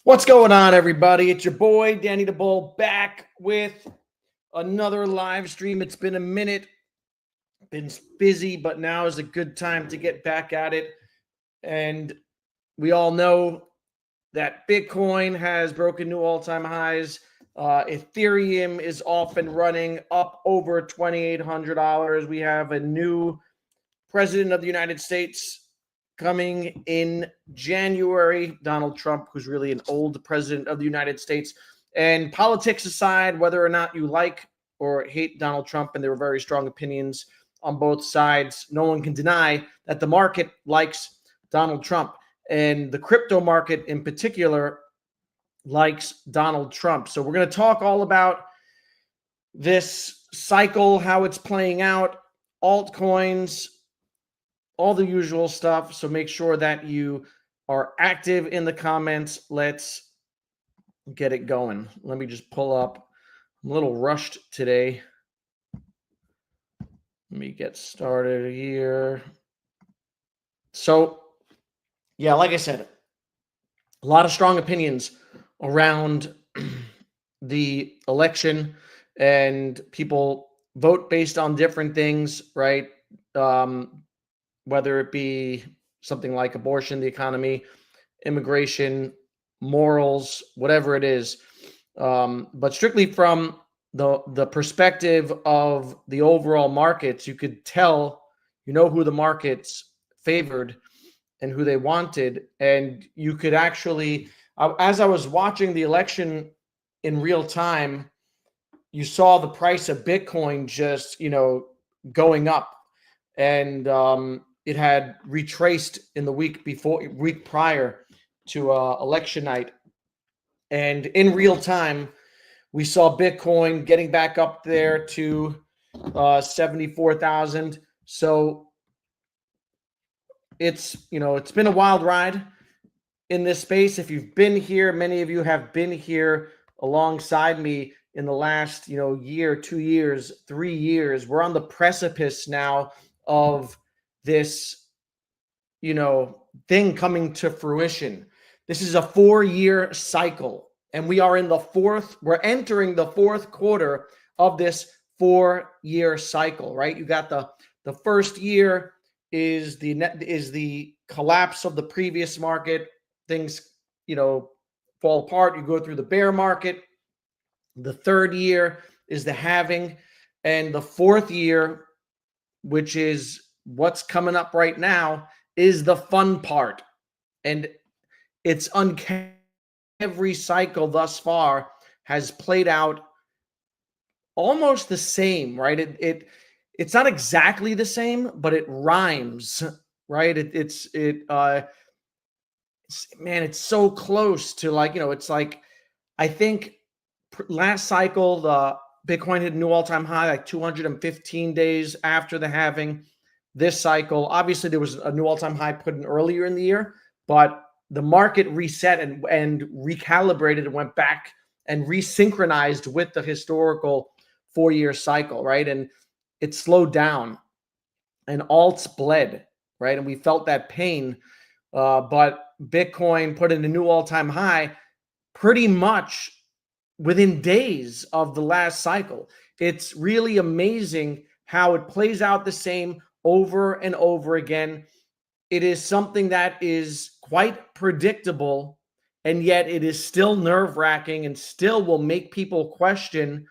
What's going on, everybody? It's your boy, Danny the Bull, back with another live stream. It's been a minute, been busy, but now is a good time to get back at it. And we all know that Bitcoin has broken new all-time highs. Ethereum is off and running up over $2,800. We have a new president of the United States coming in January, Donald Trump, who's really an old president of the United States. And politics aside, whether or not you like or hate Donald Trump, and there are very strong opinions on both sides, no one can deny that the market likes Donald Trump. And the crypto market in particular likes Donald Trump. So we're going to talk all about this cycle, how it's playing out, altcoins, all the usual stuff. So make sure that you are active in the comments. Let's get it going. Let me just pull up. I'm a little rushed today. Let me get started here. So, yeah, like I said, a lot of strong opinions around the election, and people vote based on different things, right? Whether it be something like abortion, the economy, immigration, morals, whatever it is. But strictly from the perspective of the overall markets, you could tell, who the markets favored and who they wanted. And you could actually, as I was watching the election in real time, you saw the price of Bitcoin just, going up. And it had retraced in the week prior to election night. And in real time, we saw Bitcoin getting back up there to 74,000. So it's been a wild ride in this space. If you've been here, many of you have been here alongside me in the last, year, 2 years, 3 years. We're on the precipice now of this, thing coming to fruition. This is a 4-year cycle, and we're entering the fourth quarter of this 4-year cycle, right? You got the first year is the collapse of the previous market. Things, fall apart. You go through the bear market. The third year is the halving, and the fourth year, which is what's coming up right now, is the fun part. And it's uncanny. Every cycle thus far has played out almost the same, right? It's not exactly the same, but it rhymes, right? It's so close to it's like, I think last cycle, the Bitcoin hit a new all-time high, like 215 days after the halving. This cycle, obviously, there was a new all-time high put in earlier in the year, but the market reset and recalibrated and went back and resynchronized with the historical 4-year cycle, right? And it slowed down, and alts bled, right? And we felt that pain, but Bitcoin put in a new all-time high pretty much within days of the last cycle. It's really amazing how it plays out the same over and over again. It is something that is quite predictable, and yet it is still nerve-wracking and still will make people question,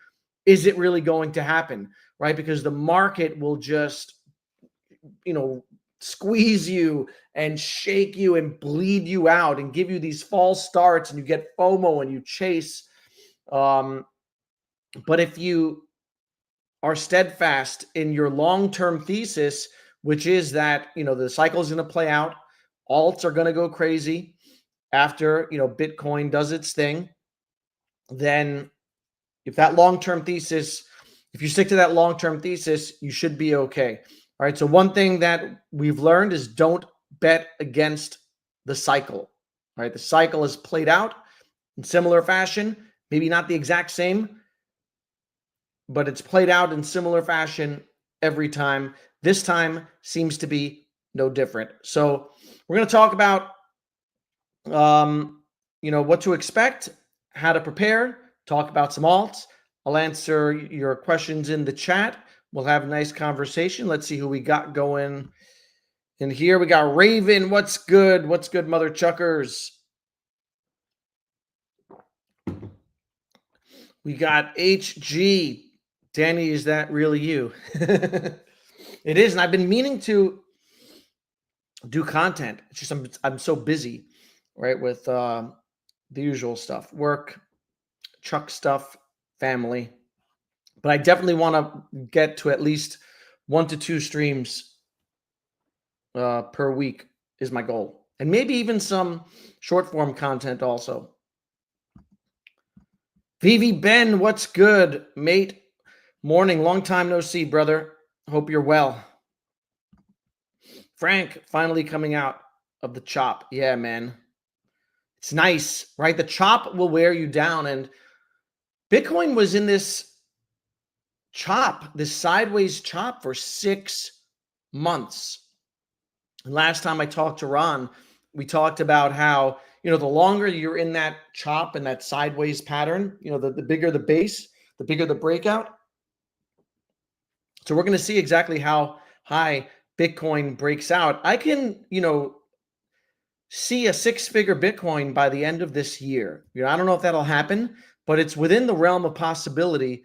is it really going to happen, right? Because the market will just, squeeze you and shake you and bleed you out and give you these false starts, and you get FOMO and you chase. But if you are steadfast in your long-term thesis, which is that, the cycle is going to play out, alts are going to go crazy after, Bitcoin does its thing, then if you stick to that long-term thesis, you should be okay. All right. So one thing that we've learned is don't bet against the cycle. All right. The cycle is played out in similar fashion, maybe not the exact same, but it's played out in similar fashion every time. This time seems to be no different. So we're going to talk about what to expect, how to prepare, talk about some alts. I'll answer your questions in the chat. We'll have a nice conversation. Let's see who we got going in here. We got Raven. What's good? What's good, mother chuckers? We got HG. Danny, is that really you? It is, and I've been meaning to do content. It's just I'm so busy, right, with the usual stuff, work, Chuck stuff, family. But I definitely want to get to at least 1 to 2 streams per week is my goal, and maybe even some short form content also. VV Ben, what's good, mate? Morning, long time no see, brother. Hope you're well. Frank, finally coming out of the chop. Yeah, man. It's nice, right? The chop will wear you down. And Bitcoin was in this chop, this sideways chop for 6 months. And last time I talked to Ron, we talked about how, the longer you're in that chop and that sideways pattern, the bigger the base, the bigger the breakout. So we're going to see exactly how high Bitcoin breaks out. I can, see a 6-figure Bitcoin by the end of this year. I don't know if that'll happen, but it's within the realm of possibility.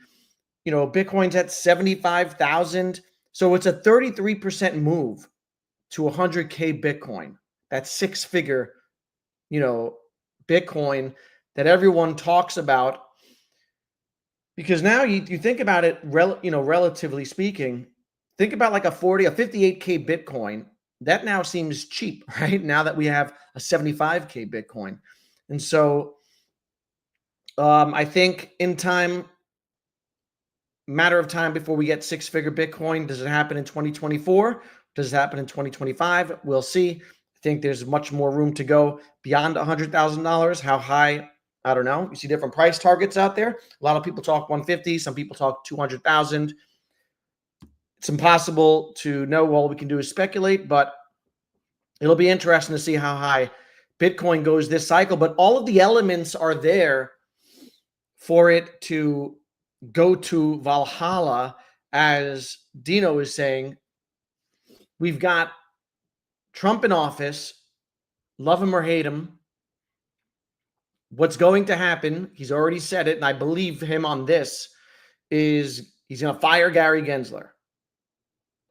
Bitcoin's at 75,000. So it's a 33% move to 100K Bitcoin. That's 6-figure, Bitcoin that everyone talks about. Because now you think about it, relatively speaking, think about like a 58K Bitcoin. That now seems cheap, right? Now that we have a 75K Bitcoin. And so I think matter of time before we get 6-figure Bitcoin. Does it happen in 2024? Does it happen in 2025? We'll see. I think there's much more room to go beyond $100,000. How high? I don't know. You see different price targets out there. A lot of people talk 150. Some people talk 200,000. It's impossible to know. All we can do is speculate, but it'll be interesting to see how high Bitcoin goes this cycle. But all of the elements are there for it to go to Valhalla, as Dino is saying. We've got Trump in office, love him or hate him. What's going to happen, he's already said it, and I believe him on this, is he's going to fire Gary Gensler,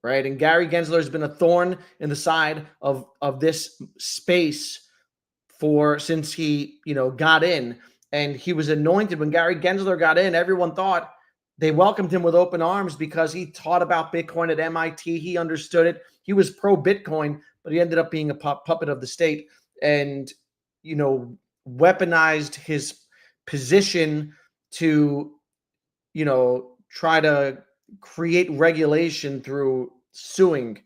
right? And Gary Gensler has been a thorn in the side of this space since he, got in. And he was anointed. When Gary Gensler got in, everyone thought they welcomed him with open arms because he taught about Bitcoin at MIT. He understood it. He was pro-Bitcoin, but he ended up being a puppet of the state and, weaponized his position to, try to create regulation through suing,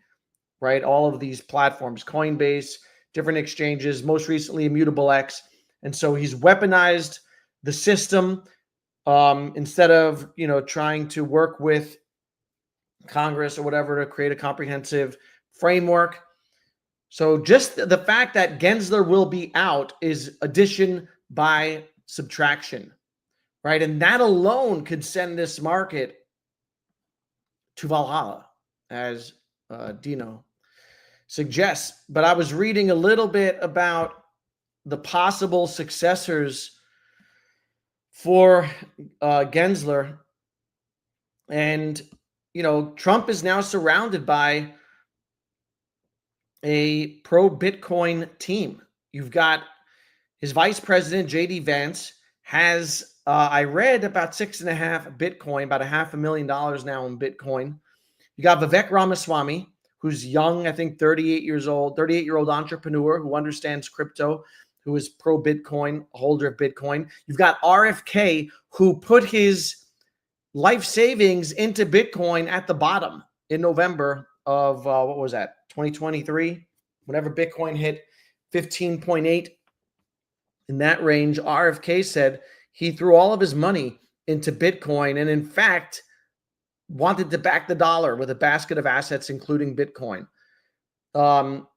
right? All of these platforms, Coinbase, different exchanges, most recently Immutable X. And so he's weaponized the system instead of, trying to work with Congress or whatever to create a comprehensive framework. So just the fact that Gensler will be out is addition by subtraction, right? And that alone could send this market to Valhalla, as Dino suggests. But I was reading a little bit about the possible successors for Gensler. And, Trump is now surrounded by a pro-Bitcoin team. You've got his vice president, J.D. Vance, has, I read, about 6.5 Bitcoin, about $500,000 now in Bitcoin. You got Vivek Ramaswamy, who's young, I think 38-year-old entrepreneur who understands crypto, who is pro-Bitcoin, a holder of Bitcoin. You've got RFK, who put his life savings into Bitcoin at the bottom in November of, 2023, whenever Bitcoin hit 15.8, in that range. RFK said he threw all of his money into Bitcoin and, in fact, wanted to back the dollar with a basket of assets, including Bitcoin.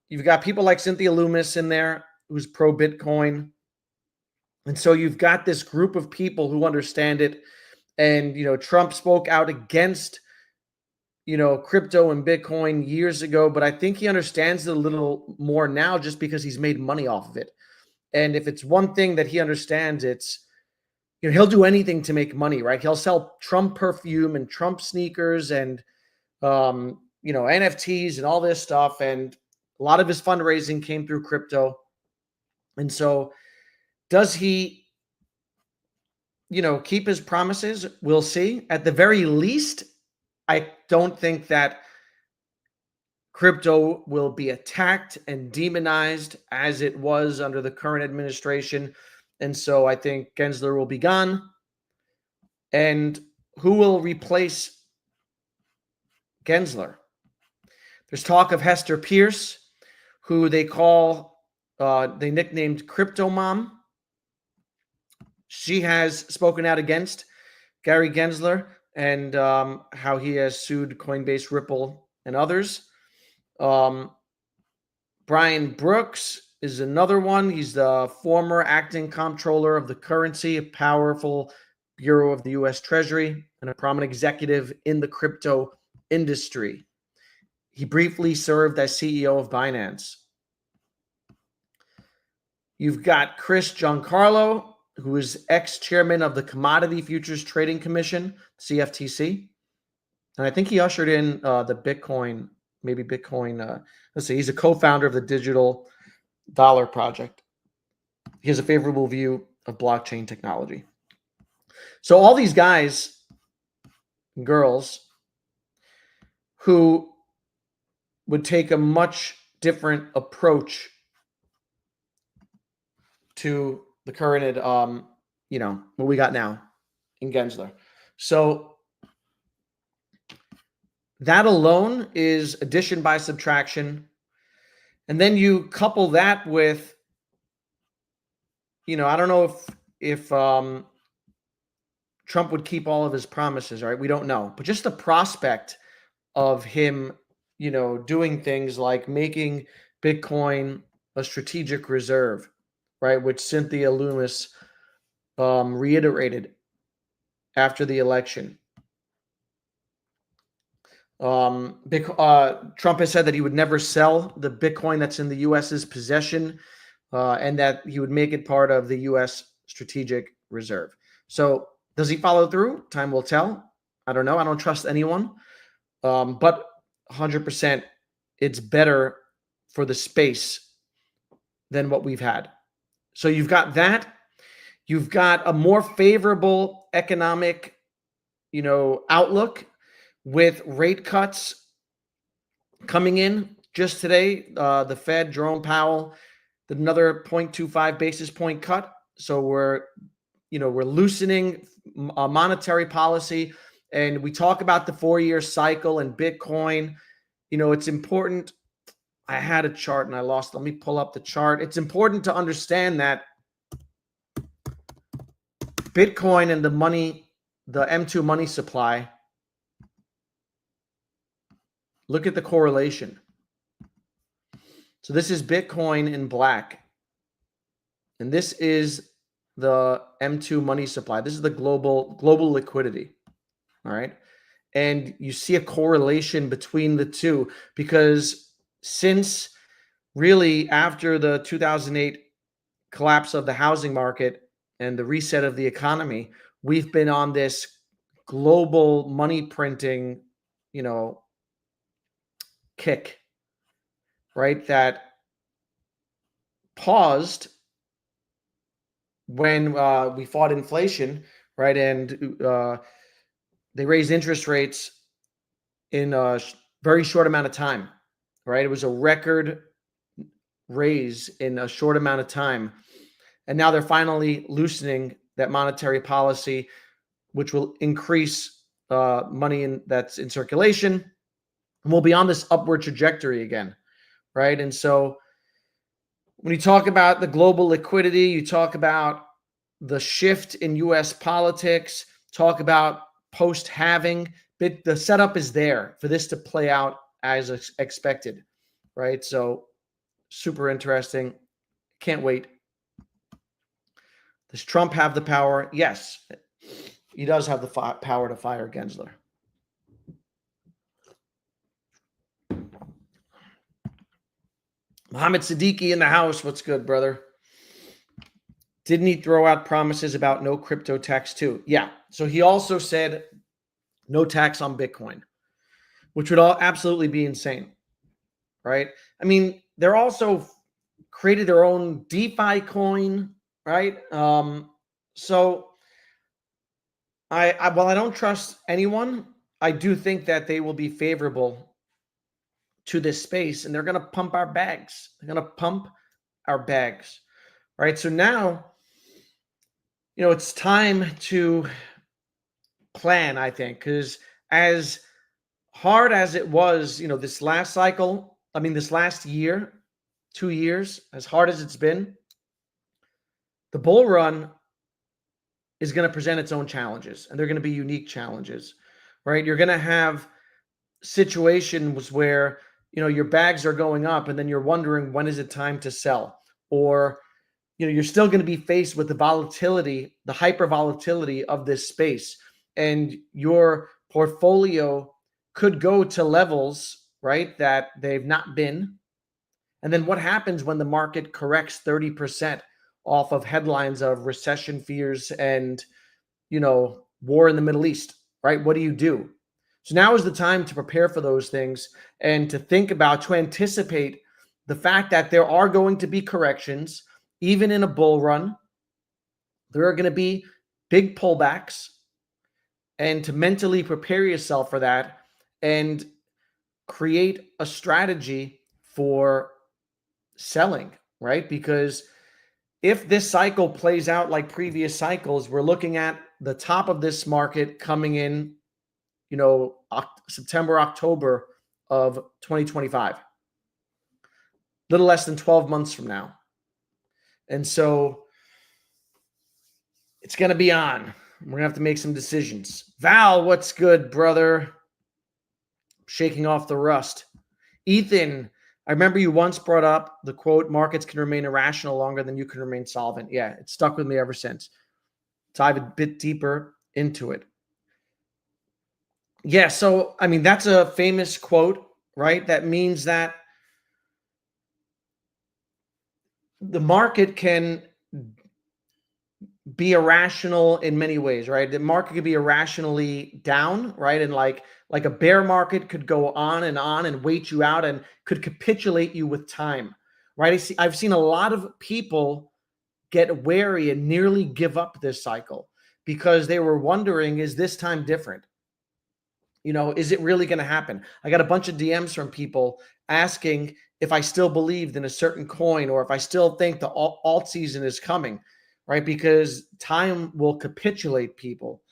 You've got people like Cynthia Loomis in there, who's pro-Bitcoin. And so you've got this group of people who understand it. And, Trump spoke out against, crypto and Bitcoin years ago, but I think he understands it a little more now just because he's made money off of it. And if it's one thing that he understands, it's, he'll do anything to make money, right? He'll sell Trump perfume and Trump sneakers and, NFTs and all this stuff. And a lot of his fundraising came through crypto. And so does he, keep his promises? We'll see. At the very least, I don't think that crypto will be attacked and demonized as it was under the current administration. And so I think Gensler will be gone. And who will replace Gensler? There's talk of Hester Pierce, who they nicknamed Crypto Mom. She has spoken out against Gary Gensler and how he has sued Coinbase, Ripple, and others. Brian Brooks is another one. He's the former acting comptroller of the currency, a powerful bureau of the U.S. Treasury, and a prominent executive in the crypto industry. He briefly served as CEO of Binance. You've got Chris Giancarlo, who is ex-chairman of the Commodity Futures Trading Commission, CFTC. And I think he ushered in the Bitcoin, let's see, he's a co-founder of the Digital Dollar Project. He has a favorable view of blockchain technology. So all these guys and girls who would take a much different approach to the current, what we got now in Gensler. So that alone is addition by subtraction. And then you couple that with, I don't know if Trump would keep all of his promises, right? We don't know. But just the prospect of him, doing things like making Bitcoin a strategic reserve, right? Which Cynthia Loomis reiterated after the election. Trump has said that he would never sell the Bitcoin that's in the U.S.'s possession, and that he would make it part of the U.S. strategic reserve. So does he follow through? Time will tell. I don't know. I don't trust anyone. But 100%, it's better for the space than what we've had. So you've got that. You've got a more favorable economic, outlook with rate cuts coming in just today. The Fed, Jerome Powell, did another 0.25 basis point cut. So we're loosening monetary policy. And we talk about the 4-year cycle and Bitcoin. It's important. I had a chart and I lost. Let me pull up the chart. It's important to understand that Bitcoin and the M2 money supply, look at the correlation. So this is Bitcoin in black. And this is the M2 money supply. This is the global liquidity. All right. And you see a correlation between the two because since really after the 2008 collapse of the housing market and the reset of the economy, we've been on this global money printing, kick, right? That paused when we fought inflation, right? And they raised interest rates in a very short amount of time, right? It was a record raise in a short amount of time. And now they're finally loosening that monetary policy, which will increase money that's in circulation. And we'll be on this upward trajectory again, right? And so when you talk about the global liquidity, you talk about the shift in U.S. politics, talk about post-halving, the setup is there for this to play out as expected, right? So super interesting. Can't wait. Does Trump have the power? Yes, he does have the power to fire Gensler. Mohammed Siddiqui in the house. What's good, brother? Didn't he throw out promises about no crypto tax too? Yeah. So he also said no tax on Bitcoin, which would all absolutely be insane, right? I mean, they're also created their own DeFi coin, right? So while I don't trust anyone, I do think that they will be favorable to this space, and they're going to pump our bags. They're going to pump our bags, right? So now, it's time to plan, I think, because as hard as it was, this last cycle, this last year, 2 years, as hard as it's been, the bull run is going to present its own challenges, and they're going to be unique challenges, right? You're going to have situations where, your bags are going up and then you're wondering, when is it time to sell? Or, you're still going to be faced with the volatility, the hyper volatility of this space, and your portfolio could go to levels, right, that they've not been. And then what happens when the market corrects 30% off of headlines of recession fears and, war in the Middle East, right? What do you do? So now is the time to prepare for those things and to think about, to anticipate the fact that there are going to be corrections, even in a bull run. There are going to be big pullbacks, and to mentally prepare yourself for that and create a strategy for selling, right? Because if this cycle plays out like previous cycles, we're looking at the top of this market coming in, September, October of 2025, little less than 12 months from now. And so it's going to be on. We're going to have to make some decisions. Val, what's good, brother? Shaking off the rust. Ethan, I remember you once brought up the quote, markets can remain irrational longer than you can remain solvent. Yeah, it's stuck with me ever since. Dive a bit deeper into it. Yeah, so, that's a famous quote, right? That means that the market can be irrational in many ways, right? The market could be irrationally down, right? And like a bear market could go on and wait you out and could capitulate you with time, right? I've seen a lot of people get wary and nearly give up this cycle because they were wondering, is this time different? Is it really going to happen? I got a bunch of DMs from people asking if I still believed in a certain coin or if I still think the alt season is coming, right? Because time will capitulate people.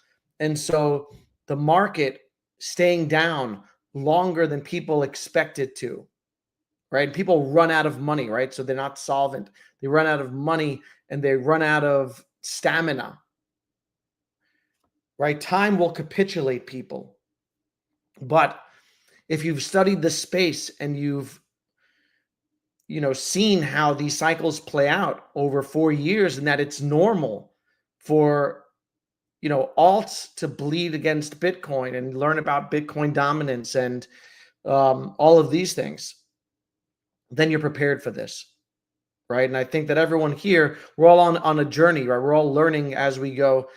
And so the market staying down longer than people expect it to, right? People run out of money, right? So they're not solvent. They run out of money and they run out of stamina, right? Time will capitulate people. But if you've studied the space and you've, seen how these cycles play out over 4 years and that it's normal for, alts to bleed against Bitcoin and learn about Bitcoin dominance and all of these things, then you're prepared for this, right? And I think that everyone here, we're all on a journey, right? We're all learning as we go,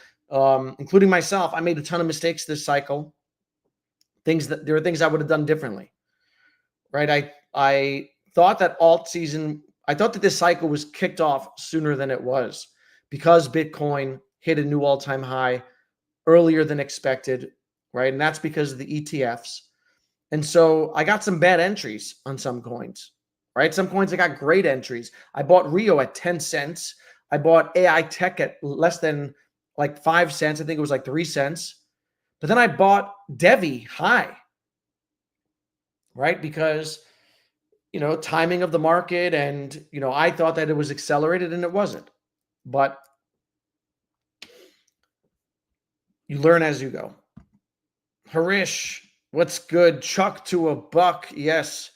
including myself. I made a ton of mistakes this cycle. There are things I would have done differently, right? I thought that I thought that this cycle was kicked off sooner than it was because Bitcoin hit a new all-time high earlier than expected, right? And that's because of the ETFs. And so I got some bad entries on some coins, right? Some coins I got great entries. I bought Rio at 10 cents. I bought AI Tech at less than like 5 cents. I think it was like 3 cents. But then I bought Devve high, right? Because, timing of the market and, I thought that it was accelerated and it wasn't. But you learn as you go. Harish, what's good? Chuck to a buck. Yes.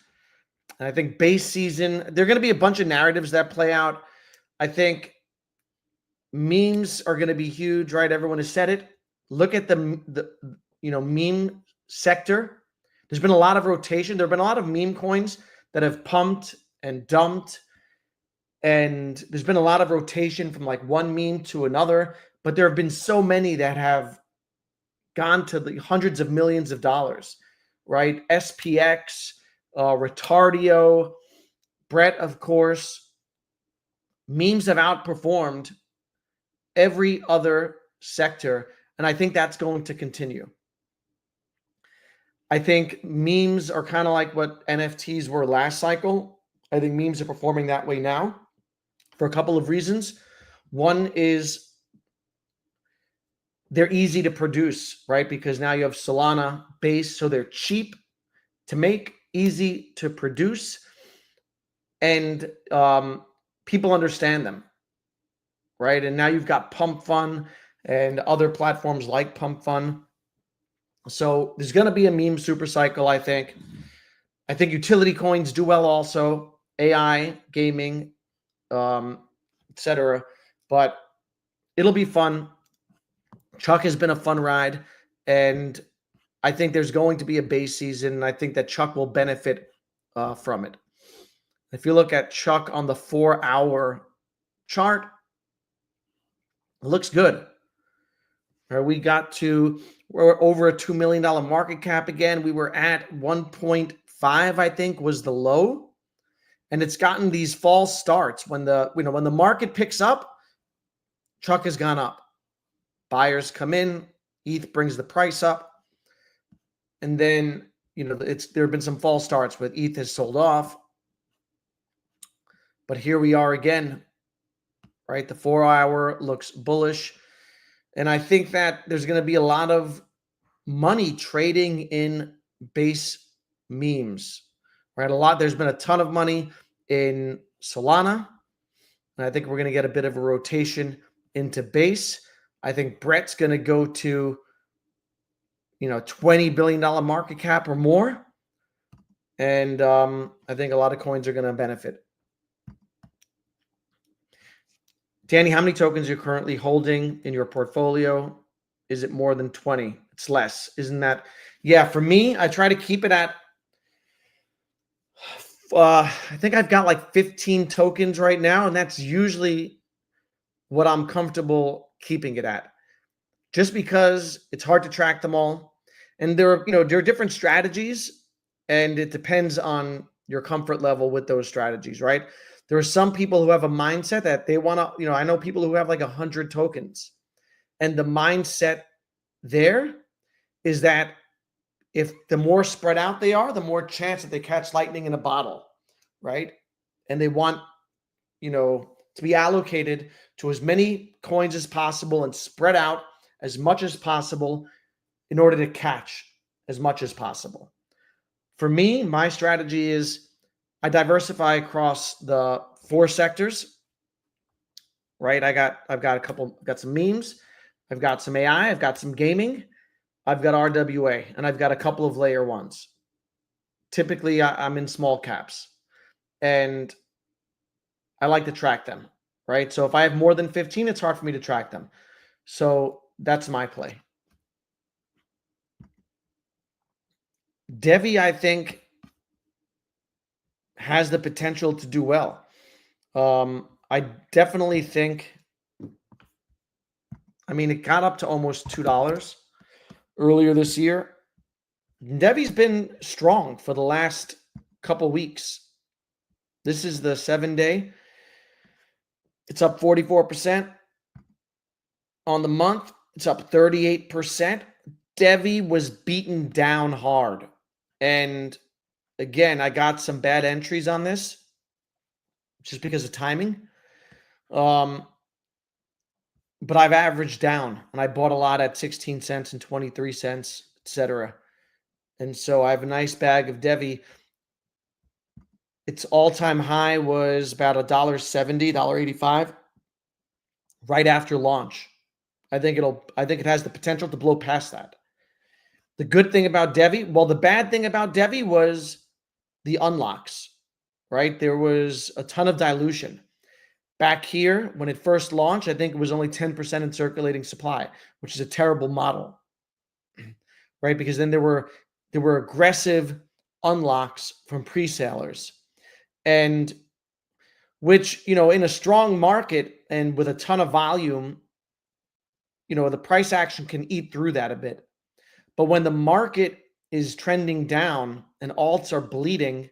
And I think base season, there are going to be a bunch of narratives that play out. I think memes are going to be huge, right? Everyone has said it. Look at the meme sector. There's been a lot of rotation. There have been a lot of meme coins that have pumped and dumped, and there's been a lot of rotation from like one meme to another, but there have been so many that have gone to the hundreds of millions of dollars, right? SPX, Retardio, Brett, of course. Memes have outperformed every other sector, and I think that's going to continue. I think memes are kind of like what NFTs were last cycle. I think memes are performing that way now for a couple of reasons. One is they're easy to produce, right? Because now you have Solana base, so they're cheap to make, easy to produce, and people understand them, right? And now you've got Pump Fun and other platforms like Pump Fun. So there's going to be a meme super cycle, I think. I think utility coins do well also, AI, gaming, etc. But it'll be fun. Chuck has been a fun ride, and I think there's going to be a base season, and I think that Chuck will benefit from it. If you look at Chuck on the 4-hour chart, it looks good. We're over a $2 million market cap again. We were at 1.5, I think, was the low. And it's gotten these false starts. When the market picks up, Chuck has gone up. Buyers come in, ETH brings the price up. And then, there have been some false starts with ETH has sold off. But here we are again, right? The 4-hour looks bullish. And I think that there's going to be a lot of money trading in base memes, right? There's been a ton of money in Solana. And I think we're going to get a bit of a rotation into base. I think Brett's going to go to, $20 billion market cap or more. And I think a lot of coins are going to benefit. Danny, how many tokens are you currently holding in your portfolio? Is it more than 20? It's less. Isn't that? Yeah, for me, I try to keep it at, I think I've got like 15 tokens right now, and that's usually what I'm comfortable keeping it at. Just because it's hard to track them all. And there are different strategies, and it depends on your comfort level with those strategies, right? There are some people who have a mindset that they want to, I know people who have like 100 tokens, and the mindset there is that if the more spread out they are, the more chance that they catch lightning in a bottle, right? And they want, to be allocated to as many coins as possible and spread out as much as possible in order to catch as much as possible. For me, my strategy is I diversify across the 4 sectors, right? I've got some memes, I've got some AI, I've got some gaming, I've got RWA, and I've got a couple of layer ones. Typically, I'm in small caps, and I like to track them, right? So if I have more than 15, it's hard for me to track them. So that's my play. Devve, I think, has the potential to do well. I definitely think, it got up to almost $2 earlier this year. Devve's been strong for the last couple weeks. This is the 7-day. It's up 44%. On the month, it's up 38%. Devve was beaten down hard. And again, I got some bad entries on this just because of timing. But I've averaged down, and I bought a lot at 16 cents and 23 cents, etc. And so I have a nice bag of Devve. Its all-time high was about $1.70, $1.85 right after launch. I think it has the potential to blow past that. The good thing about Devve, the bad thing about Devve was the unlocks, right? There was a ton of dilution. Back here, when it first launched, I think it was only 10% in circulating supply, which is a terrible model, right? Because then there were aggressive unlocks from pre-sellers, and which, in a strong market and with a ton of volume, the price action can eat through that a bit. But when the market is trending down and alts are bleeding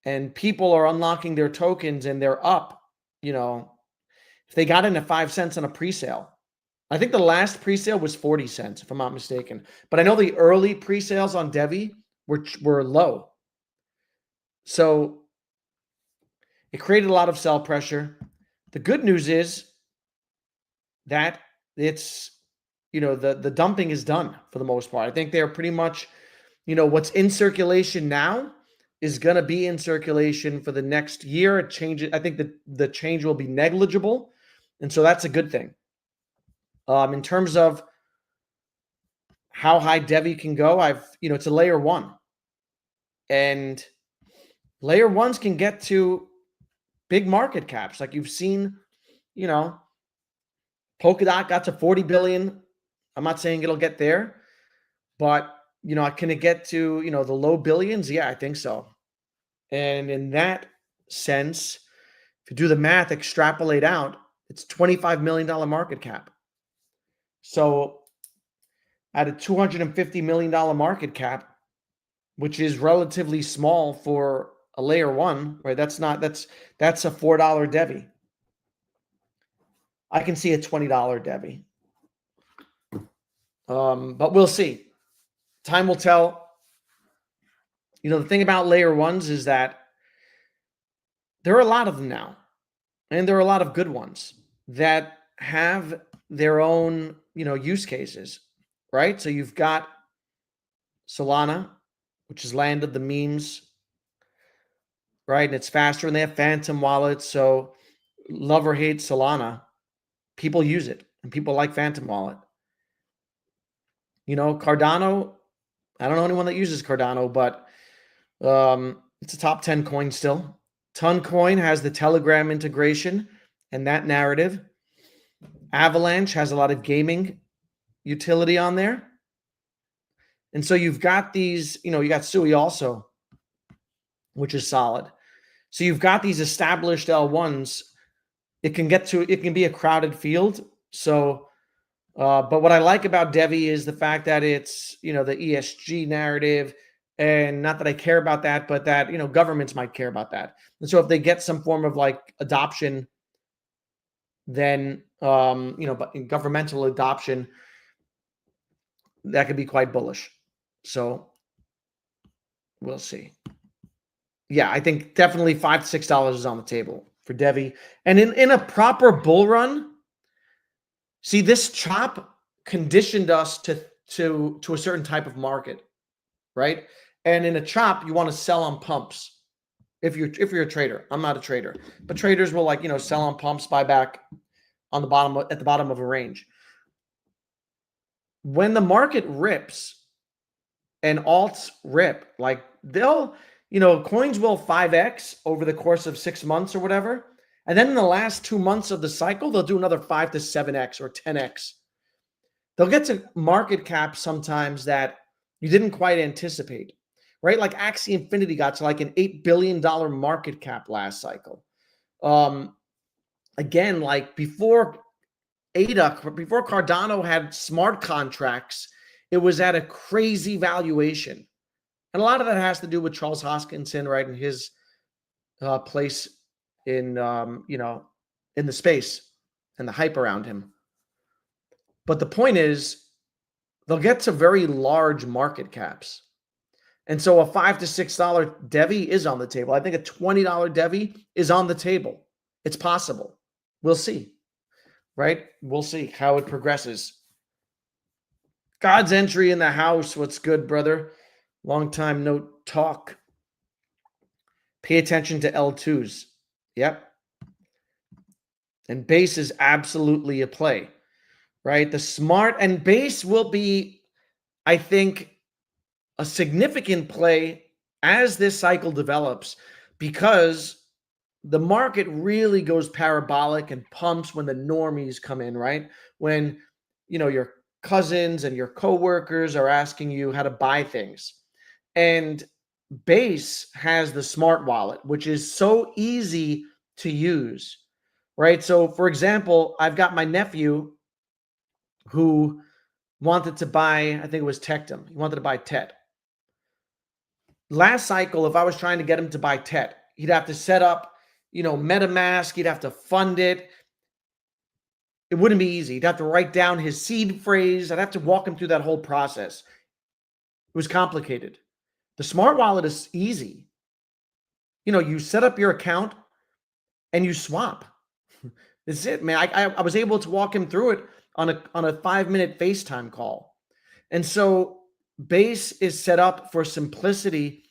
and people are unlocking their tokens and they're up, if they got in at 5 cents on a pre-sale, I think the last pre-sale was 40 cents, if I'm not mistaken. But I know the early pre-sales on Devve were low. So it created a lot of sell pressure. The good news is that it's, the dumping is done for the most part. I think they're pretty much, what's in circulation now is going to be in circulation for the next year. It changes. I think that the change will be negligible. And so that's a good thing. In terms of how high Devve can go, it's a layer 1. And layer 1s can get to big market caps. Like you've seen, Polkadot got to 40 billion. I'm not saying it'll get there, but can it get to, the low billions? Yeah, I think so. And in that sense, if you do the math, extrapolate out, it's $25 million market cap. So at a $250 million market cap, which is relatively small for a layer 1, right? That's a $4 Devve. I can see a $20 Devve. But we'll see. Time will tell. The thing about layer 1s is that there are a lot of them now. And there are a lot of good ones that have their own, use cases, right? So you've got Solana, which has landed the memes, right? And it's faster, and they have phantom wallets. So love or hate Solana, people use it, and people like phantom wallet. Cardano, I don't know anyone that uses Cardano, but it's a top 10 coin still. Toncoin has the Telegram integration and that narrative. Avalanche has a lot of gaming utility on there. And so you've got these, you got Sui also, which is solid. So you've got these established L1s. It can be a crowded field. So, but what I like about Devve is the fact that it's, the ESG narrative, and not that I care about that, but that, governments might care about that. And so if they get some form of like adoption, then, but in governmental adoption, that could be quite bullish. So we'll see. Yeah, I think definitely $5 to $6 is on the table for Devve. And in a proper bull run, see, this chop conditioned us to a certain type of market, right? And in a chop, you want to sell on pumps. If you're a trader, I'm not a trader, but traders will sell on pumps, buy back on the bottom at the bottom of a range. When the market rips and alts rip, like coins will 5x over the course of 6 months or whatever. And then in the last 2 months of the cycle, they'll do another 5 to 7x or 10x. They'll get to market cap sometimes that you didn't quite anticipate, right? Like Axie Infinity got to like an $8 billion market cap last cycle. Again, like before ADA, before Cardano had smart contracts, it was at a crazy valuation. And a lot of that has to do with Charles Hoskinson, right? And his place in, in the space and the hype around him. But the point is, they'll get to very large market caps. And so a $5 to $6 Devve is on the table. I think a $20 Devve is on the table. It's possible. We'll see, right? We'll see how it progresses. God's entry in the house. What's good, brother? Long time no talk. Pay attention to L2s. Yep. And base is absolutely a play, right? The smart and base will be, I think, a significant play as this cycle develops, because the market really goes parabolic and pumps when the normies come in, right? When, your cousins and your coworkers are asking you how to buy things. And Base has the smart wallet, which is so easy to use, right? So, for example, I've got my nephew who wanted to buy, I think it was Tectum. He wanted to buy TET. Last cycle, if I was trying to get him to buy TET, he'd have to set up, MetaMask. He'd have to fund it. It wouldn't be easy. He'd have to write down his seed phrase. I'd have to walk him through that whole process. It was complicated. The smart wallet is easy. You set up your account and you swap. That's it, man. I was able to walk him through it on a 5-minute FaceTime call. And so Base is set up for simplicity.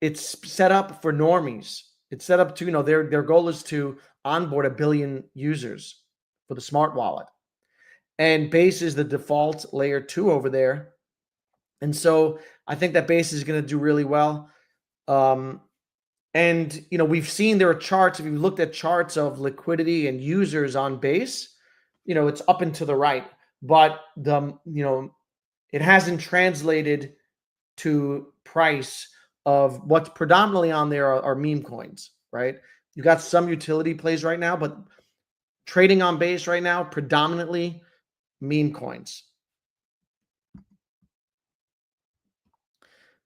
It's set up for normies. It's set up to, their goal is to onboard 1 billion users for the smart wallet. And Base is the default layer 2 over there. And so I think that Base is going to do really well. And, we've seen there are charts. If you looked at charts of liquidity and users on Base, it's up and to the right. But it hasn't translated to price of what's predominantly on there are meme coins, right? You got some utility plays right now, but trading on Base right now, predominantly meme coins.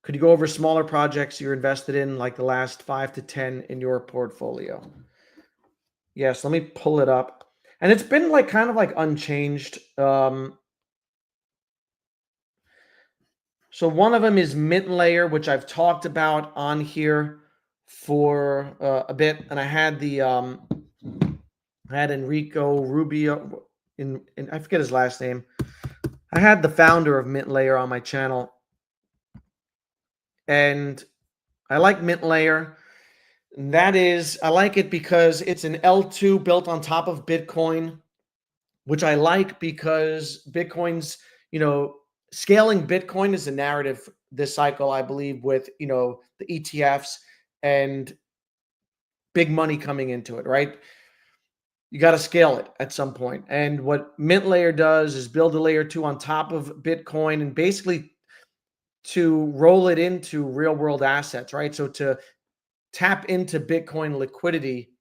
Could you go over smaller projects you're invested in, like the last 5 to 10 in your portfolio? Yes, let me pull it up. And it's been kind of unchanged. So one of them is Mint Layer, which I've talked about on here for a bit. And I had I had Enrico Rubio, in I forget his last name. I had the founder of Mint Layer on my channel. And I like Mint Layer. That is, I like it because it's an L2 built on top of Bitcoin, which I like because Bitcoin's, scaling Bitcoin is a narrative this cycle, I believe, with, the ETFs and big money coming into it, right? You got to scale it at some point. And what Mint Layer does is build a layer 2 on top of Bitcoin and basically to roll it into real world assets, right? So to tap into Bitcoin liquidity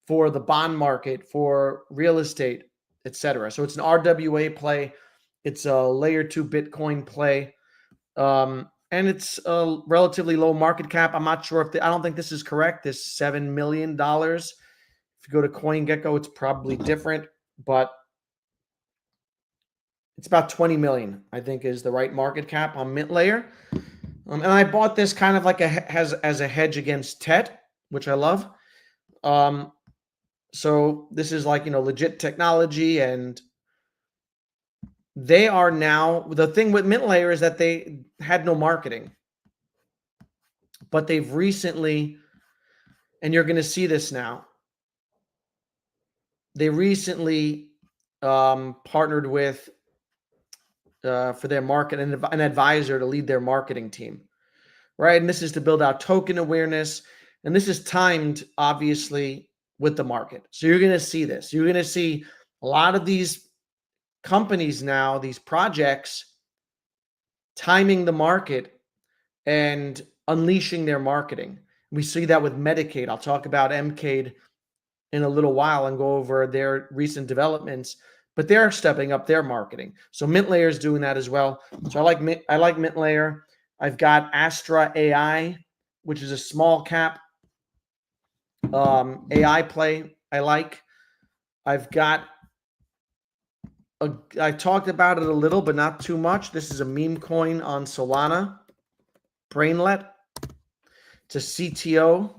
for the bond market, for real estate, etc. So it's an RWA play. It's a layer 2 Bitcoin play. And it's a relatively low market cap. I'm not sure I don't think this is correct. This $7 million. If you go to CoinGecko, it's probably different, but it's about 20 million, I think, is the right market cap on Mint Layer. And I bought this kind of as a hedge against TET, which I love. So this is legit technology, and they are now, the thing with Mint Layer is that they had no marketing, but they've recently, and you're going to see this now, they recently partnered with for their market and an advisor to lead their marketing team, right? And this is to build out token awareness, and this is timed obviously with the market. So you're going to see this. You're going to see a lot of these companies now, these projects, timing the market and unleashing their marketing. We see that with Mcade. I'll talk about Mcade in a little while and go over their recent developments, but they're stepping up their marketing. So Mint Layer is doing that as well. So I like Mint Layer. I've got Astra AI, which is a small cap AI play I like. I've got I talked about it a little, but not too much. This is a meme coin on Solana, Brainlet. It's a CTO.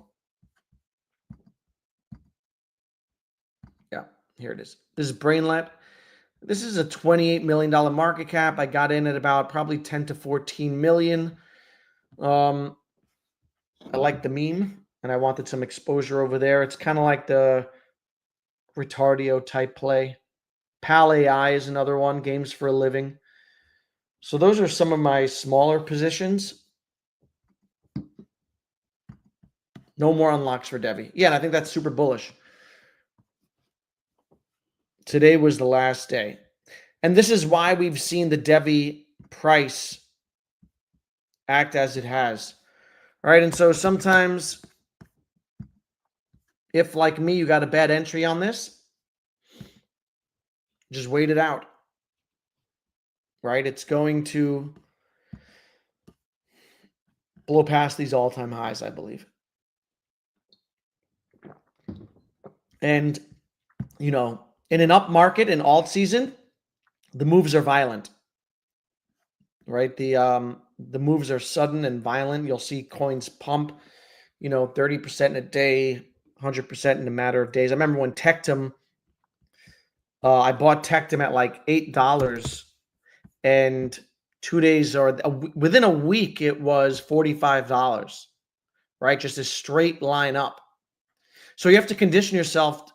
Yeah, here it is. This is Brainlet. This is a $28 million market cap. I got in at about probably 10 to 14 million. I like the meme, and I wanted some exposure over there. It's kind of like the Retardio type play. Pal AI is another one, games for a living. So those are some of my smaller positions. No more unlocks for Devve. Yeah, and I think that's super bullish. Today was the last day. And this is why we've seen the Devve price act as it has. All right, and so sometimes if, like me, you got a bad entry on this, just wait it out. Right? It's going to blow past these all-time highs, I believe. And, you know, in an up market, in alt season, the moves are violent. Right? The moves are sudden and violent. You'll see coins pump, 30% in a day, 100% in a matter of days. I remember when Tectum, I bought Tectum at like $8, and 2 days or within a week, it was $45, right? Just a straight line up. So you have to condition yourself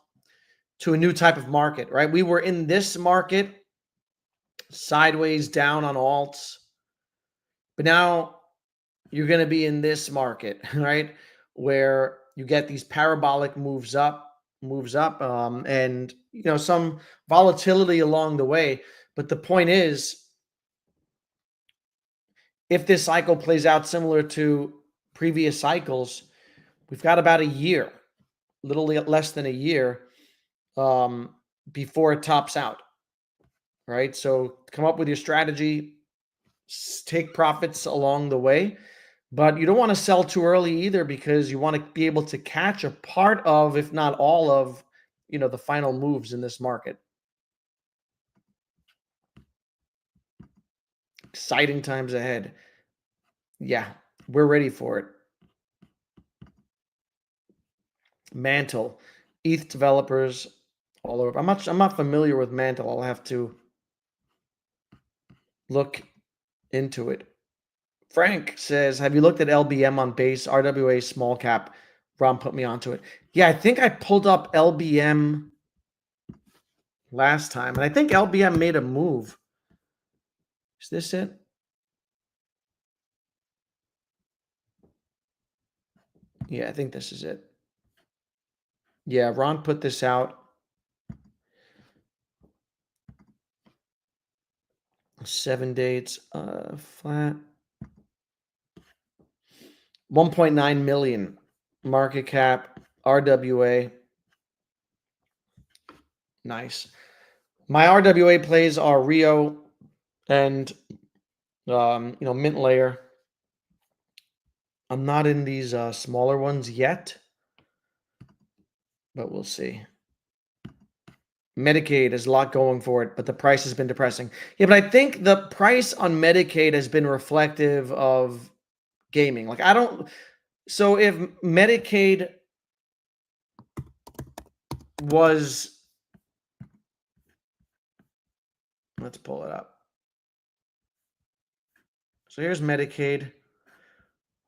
to a new type of market, right? We were in this market, sideways down on alts, but now you're going to be in this market, right? Where you get these parabolic moves up, and some volatility along the way. But the point is, if this cycle plays out similar to previous cycles, we've got about a year, a little less than a year, before it tops out, right? So come up with your strategy, take profits along the way, but you don't want to sell too early either, because you want to be able to catch a part of, if not all of, the final moves in this market. Exciting times ahead. Yeah, we're ready for it. Mantle, ETH developers all over. I'm not familiar with Mantle. I'll have to look into it. Frank says, have you looked at LBM on base? RWA small cap. Ron put me onto it. Yeah, I think I pulled up LBM last time, and I think LBM made a move. Is this it? Yeah, I think this is it. Yeah, Ron put this out. 7 dates, flat. 1.9 million market cap, RWA. Nice. My RWA plays are Rio and Mint Layer. I'm not in these smaller ones yet, but we'll see. Mcade has a lot going for it, but the price has been depressing. Yeah, but I think the price on Mcade has been reflective of gaming. So if Mcade was, let's pull it up. So here's Mcade.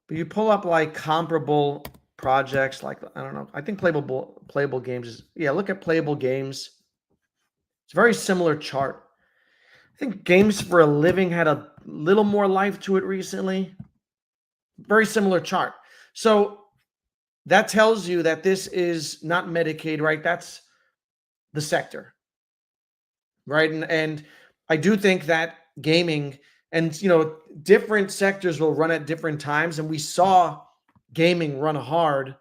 But you pull up like comparable projects, like, I don't know, I think playable games is, yeah, look at playable games. It's a very similar chart. I think Games for a Living had a little more life to it recently. Very similar chart. So that tells you that this is not Mcade, right? That's the sector, right? And I do think that gaming and, different sectors will run at different times. And we saw gaming run hard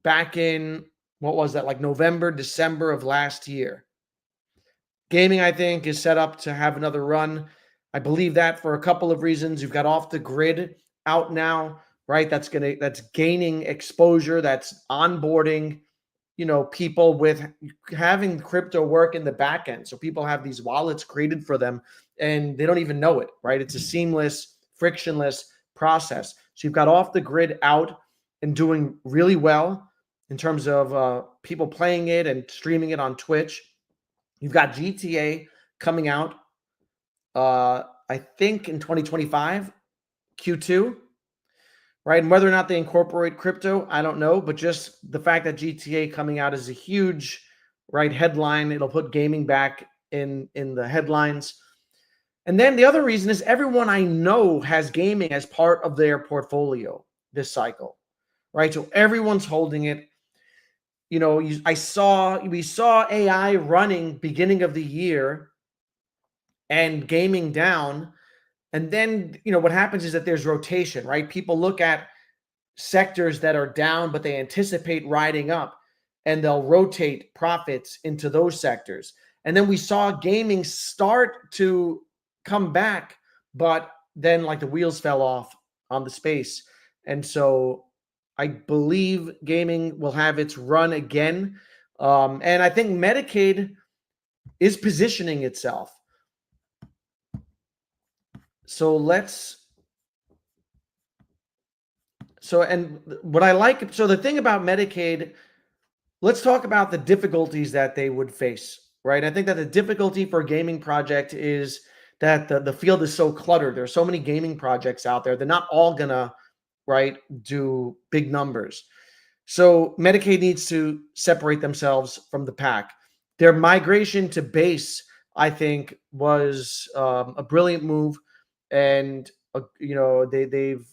back in, what was that, like November, December of last year. Gaming, I think, is set up to have another run. I believe that for a couple of reasons. You've got off the grid out now, right? That's gaining exposure, that's onboarding, people with having crypto work in the back end. So people have these wallets created for them and they don't even know it, right? It's a seamless, frictionless process. So you've got off the grid out and doing really well in terms of people playing it and streaming it on Twitch. You've got GTA coming out, I think in 2025, Q2, right? And whether or not they incorporate crypto, I don't know. But just the fact that GTA coming out is a huge, right, headline. It'll put gaming back in the headlines. And then the other reason is everyone I know has gaming as part of their portfolio this cycle, right? So everyone's holding it. You know, we saw AI running beginning of the year and gaming down. And then, what happens is that there's rotation, right? People look at sectors that are down, but they anticipate riding up, and they'll rotate profits into those sectors. And then we saw gaming start to come back, but then like the wheels fell off on the space. And so I believe gaming will have its run again. And I think Medicaid is positioning itself. So and what I like, so the thing about Medicaid, let's talk about the difficulties that they would face, right? I think that the difficulty for a gaming project is that the field is so cluttered. There's so many gaming projects out there. They're not all gonna, right, do big numbers. So Medicaid needs to separate themselves from the pack. Their migration to base, I think, was a brilliant move, and they've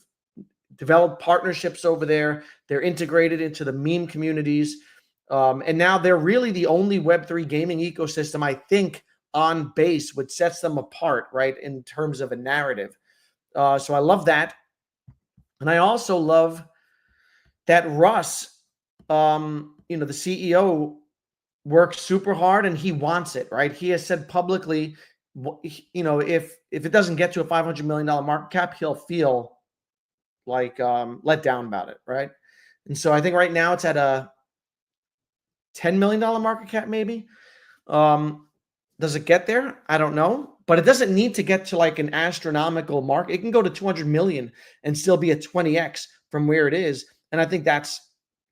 developed partnerships over there. They're integrated into the meme communities, and now they're really the only Web3 gaming ecosystem, I think, on base, which sets them apart, right, in terms of a narrative. So I love that, and I also love that Russ, the CEO, works super hard and he wants it, right? He has said publicly, if it doesn't get to a $500 million market cap, he'll feel like let down about it, right? And so I think right now it's at a $10 million market cap, maybe. Does it get there? I don't know, but it doesn't need to get to like an astronomical mark. It can go to 200 million and still be a 20x from where it is. And I think that's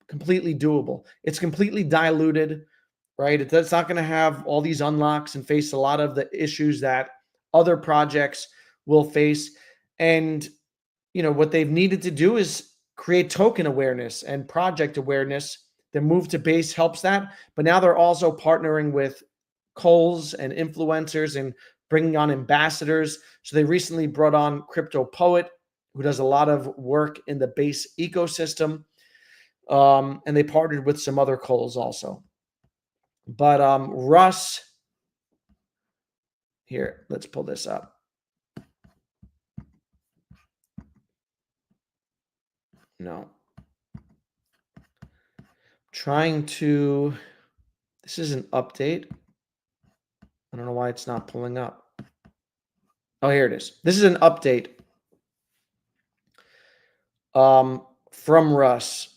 completely doable. It's completely diluted, right? It's not going to have all these unlocks and face a lot of the issues that other projects will face. And, what they've needed to do is create token awareness and project awareness. The move to base helps that. But now they're also partnering with Coles and influencers and bringing on ambassadors. So they recently brought on Crypto Poet, who does a lot of work in the base ecosystem. And they partnered with some other Coles also. But Russ, here, let's pull this up. No. This is an update. I don't know why it's not pulling up. Oh, here it is. This is an update from Russ.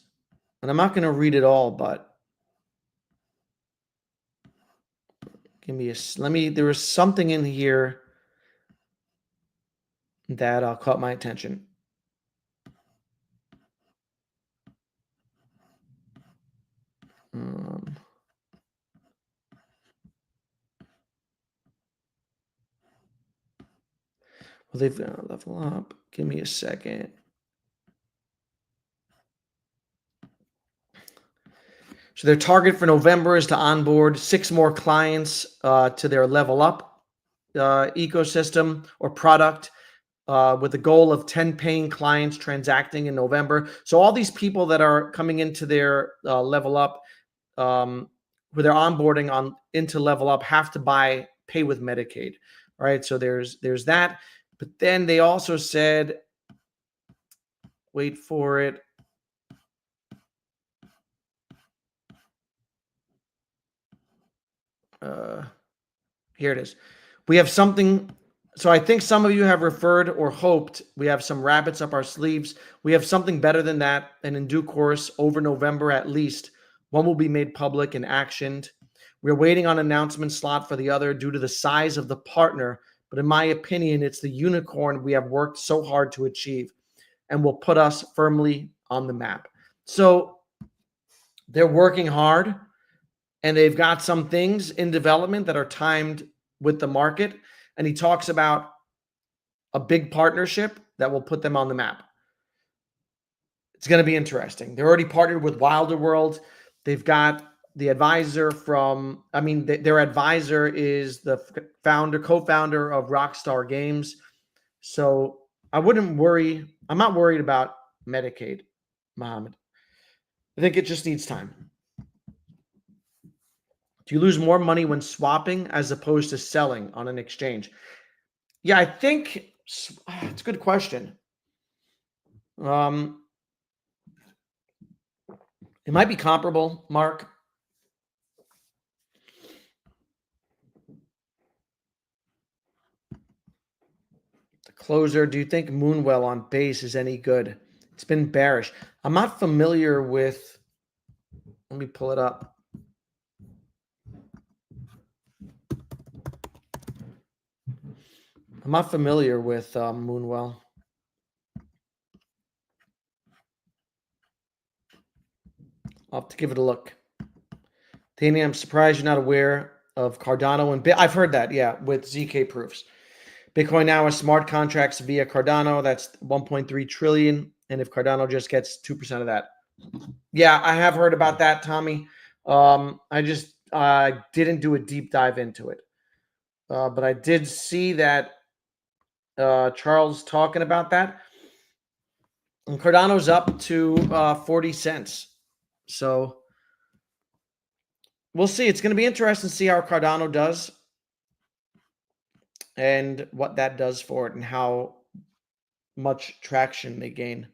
And I'm not going to read it all, but there was something in here that caught my attention. Well, they've level up. Give me a second. So their target for November is to onboard 6 more clients to their level up ecosystem or product with a goal of 10 paying clients transacting in November. So all these people that are coming into their level up, where they're onboarding into level up, have to pay with Medicaid, right? So there's that. But then they also said, wait for it. Here it is. We have something. So I think some of you have referred or hoped we have some rabbits up our sleeves. We have something better than that. And in due course, over November at least, one will be made public and actioned. We're waiting on announcement slot for the other due to the size of the partner. But in my opinion, it's the unicorn we have worked so hard to achieve and will put us firmly on the map. So they're working hard and they've got some things in development that are timed with the market. And he talks about a big partnership that will put them on the map. It's going to be interesting. They're already partnered with Wilder World. They've got the advisor their advisor is the co-founder of Rockstar Games. So I wouldn't worry. I'm not worried about Medicaid, Mohammed. I think it just needs time. Do you lose more money when swapping as opposed to selling on an exchange? Yeah, I think it's a good question. It might be comparable, Mark. The closer, do you think Moonwell on base is any good? It's been bearish. I'm not familiar with, let me pull it up. I'm not familiar with Moonwell. I'll have to give it a look. Danny, I'm surprised you're not aware of Cardano and I've heard that, yeah, with ZK proofs. Bitcoin now has smart contracts via Cardano. That's 1.3 trillion. And if Cardano just gets 2% of that. Yeah, I have heard about that, Tommy. I just didn't do a deep dive into it. But I did see that Charles talking about that. And Cardano's up to 40 cents. So we'll see. It's going to be interesting to see how Cardano does and what that does for it and how much traction they gain.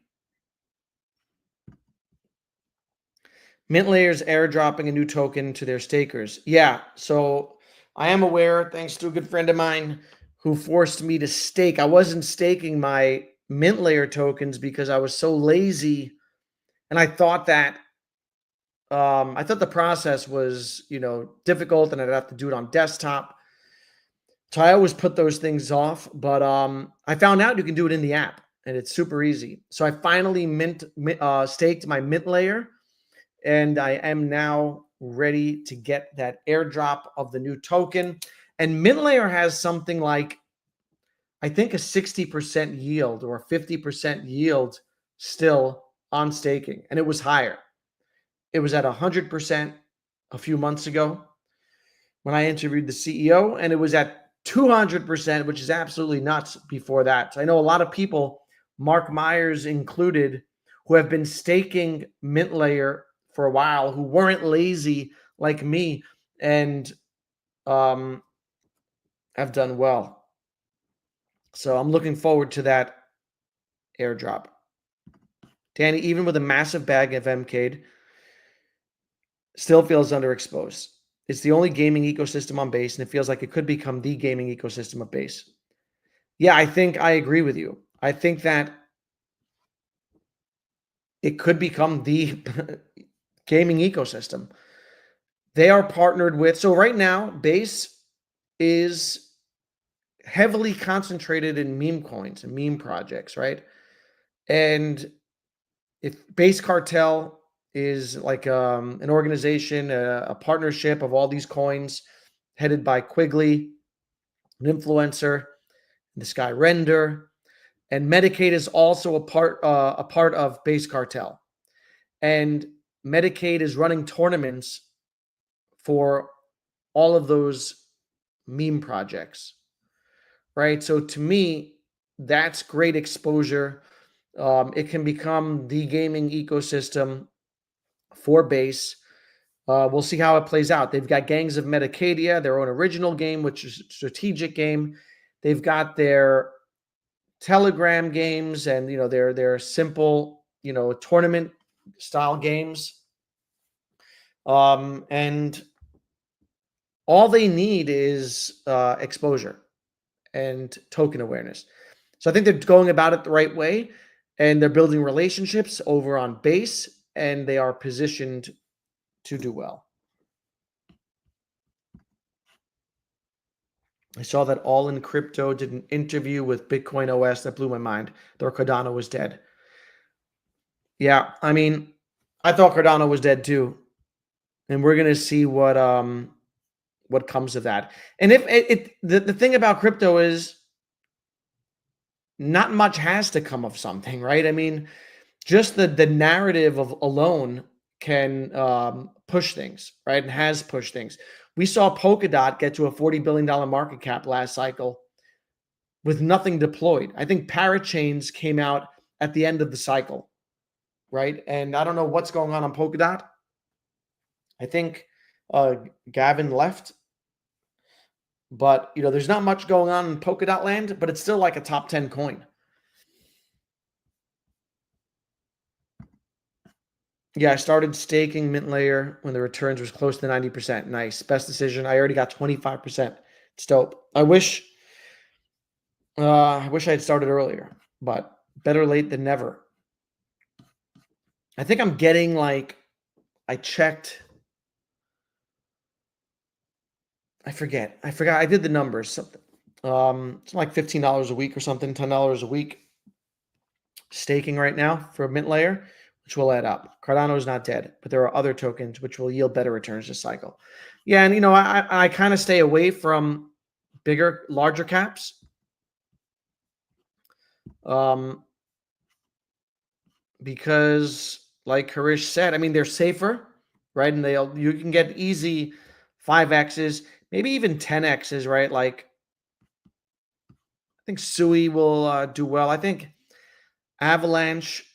Mint Layer's airdropping a new token to their stakers. Yeah, so I am aware, thanks to a good friend of mine who forced me to stake. I wasn't staking my Mint Layer tokens because I was so lazy, and I thought that the process was, difficult, and I'd have to do it on desktop. So I always put those things off. But I found out you can do it in the app, and it's super easy. So I finally staked my Mint Layer. And I am now ready to get that airdrop of the new token. And Mint Layer has something like, I think, a 60% yield or a 50% yield still on staking. And it was higher. It was at 100% a few months ago when I interviewed the CEO. And it was at 200%, which is absolutely nuts before that. So I know a lot of people, Mark Myers included, who have been staking Mint Layer for a while, who weren't lazy like me and have done well. So I'm looking forward to that airdrop. Danny, even with a massive bag of Mcade, still feels underexposed. It's the only gaming ecosystem on base, and it feels like it could become the gaming ecosystem of base. Yeah, I think I agree with you. I think that it could become the gaming ecosystem. They are partnered with, so right now, Base is heavily concentrated in meme coins and meme projects, right? And if Base Cartel is like an organization, a partnership of all these coins headed by Quigley, an influencer, this guy Render, and Mcade is also a part of Base Cartel. And Mcade is running tournaments for all of those meme projects, right? So to me, that's great exposure. It can become the gaming ecosystem for Base. We'll see how it plays out. They've got Gangs of Metacadia, their own original game, which is a strategic game. They've got their Telegram games and their simple tournament style games. And all they need is exposure and token awareness. So I think they're going about it the right way, and they're building relationships over on Base, and they are positioned to do well. I saw that All in Crypto did an interview with Bitcoin OS that blew my mind. Their Cardano was dead. Yeah, I mean, I thought Cardano was dead too, and we're gonna see what comes of that. And if the thing about crypto is not much has to come of something, right? I mean, just the narrative of alone can push things, right? And has pushed things. We saw Polkadot get to a $40 billion market cap last cycle with nothing deployed. I think Parachains came out at the end of the cycle. right? And I don't know what's going on Polkadot. I think Gavin left, but there's not much going on in Polkadot land, but it's still like a top 10 coin. Yeah, I started staking Mint Layer when the returns was close to 90%. Nice. Best decision. I already got 25%. It's dope. I wish I had started earlier, but better late than never. I think I'm getting I checked. I forget. I did the numbers. Something. It's like $15 a week or something, $10 a week staking right now for a Mint Layer, which will add up. Cardano is not dead, but there are other tokens which will yield better returns this cycle. Yeah, and I kind of stay away from larger caps. Because like Harish said, I mean, they're safer, right? And you can get easy 5Xs, maybe even 10Xs, right? Like I think Sui will do well. I think Avalanche